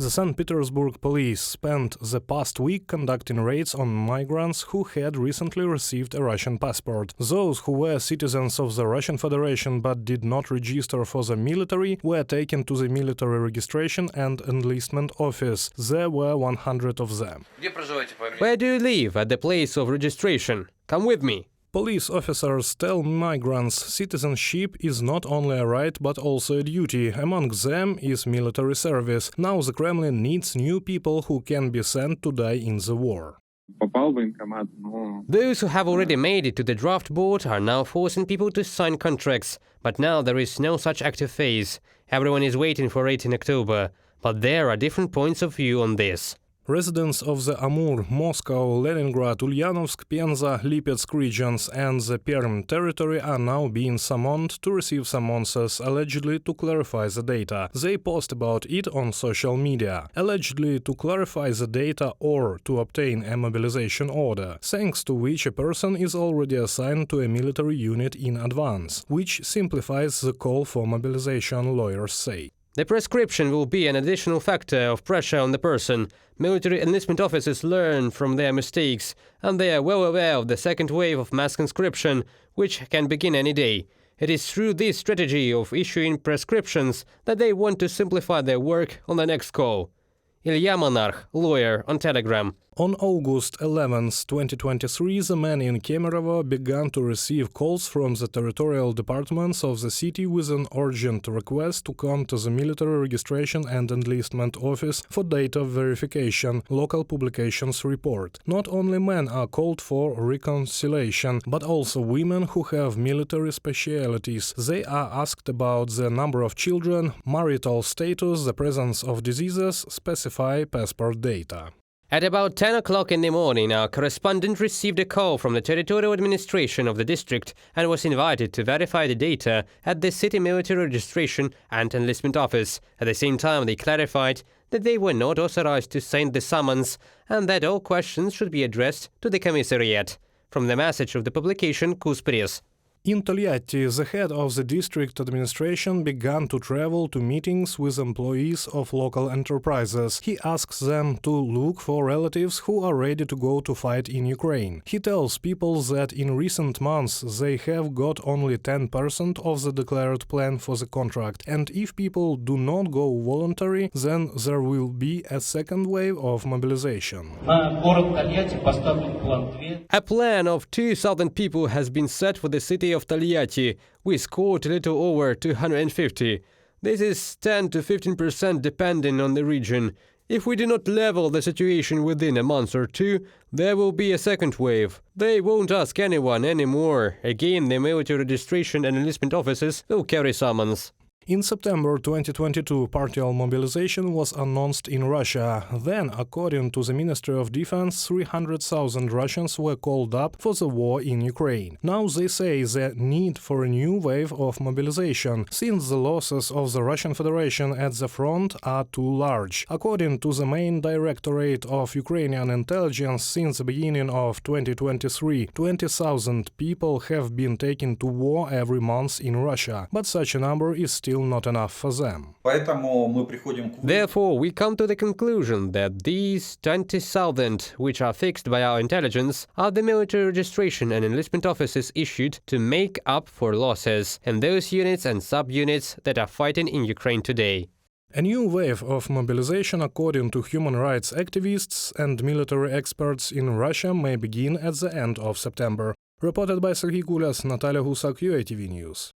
The St. Petersburg police spent the past week conducting raids on migrants who had recently received a Russian passport. Those who were citizens of the Russian Federation but did not register for the military were taken to the military registration and enlistment office. There were 100 of them. Where do you live at the place of registration? Come with me. Police officers tell migrants citizenship is not only a right but also a duty. Among them is military service. Now the Kremlin needs new people who can be sent to die in the war. Those who have already made it to the draft board are now forcing people to sign contracts. But now there is no such active phase. Everyone is waiting for it in October. But there are different points of view on this. Residents of the Amur, Moscow, Leningrad, Ulyanovsk, Penza, Lipetsk regions and the Perm territory are now being summoned to receive summonses allegedly to clarify the data. They post about it on social media, allegedly to clarify the data or to obtain a mobilization order, thanks to which a person is already assigned to a military unit in advance, which simplifies the call for mobilization, lawyers say. The prescription will be an additional factor of pressure on the person. Military enlistment officers learn from their mistakes, and they are well aware of the second wave of mass conscription, which can begin any day. It is through this strategy of issuing prescriptions that they want to simplify their work on the next call. Ilya Monarch, lawyer, on Telegram. On August 11, 2023, the men in Kemerovo began to receive calls from the territorial departments of the city with an urgent request to come to the military registration and enlistment office for data verification, local publications report. Not only men are called for reconciliation, but also women who have military specialities. They are asked about the number of children, marital status, the presence of diseases, specify passport data. At about 10 o'clock in the morning, our correspondent received a call from the territorial administration of the district and was invited to verify the data at the city military registration and enlistment office. At the same time, they clarified that they were not authorized to send the summons and that all questions should be addressed to the commissariat. From the message of the publication Kuzpress. In Tolyatti, the head of the district administration began to travel to meetings with employees of local enterprises. He asks them to look for relatives who are ready to go to fight in Ukraine. He tells people that in recent months they have got only 10% of the declared plan for the contract, and if people do not go voluntary, then there will be a second wave of mobilization. A plan of 2,000 people has been set for the city of Tolyatti. We scored a little over 250. This is 10 to 15% depending on the region. If we do not level the situation within a month or two, there will be a second wave. They won't ask anyone anymore. Again, the military registration and enlistment offices will carry summons. In September 2022, partial mobilization was announced in Russia. Then, according to the Ministry of Defense, 300,000 Russians were called up for the war in Ukraine. Now they say the need for a new wave of mobilization, since the losses of the Russian Federation at the front are too large. According to the main Directorate of Ukrainian Intelligence, since the beginning of 2023, 20,000 people have been taken to war every month in Russia, but such a number is still not enough for them. Therefore, we come to the conclusion that these 20,000, which are fixed by our intelligence, are the military registration and enlistment offices issued to make up for losses in those units and sub-units that are fighting in Ukraine today. A new wave of mobilization, according to human rights activists and military experts in Russia, may begin at the end of September. Reported by Serhiy Kulyas, Natalia Husak, UATV News.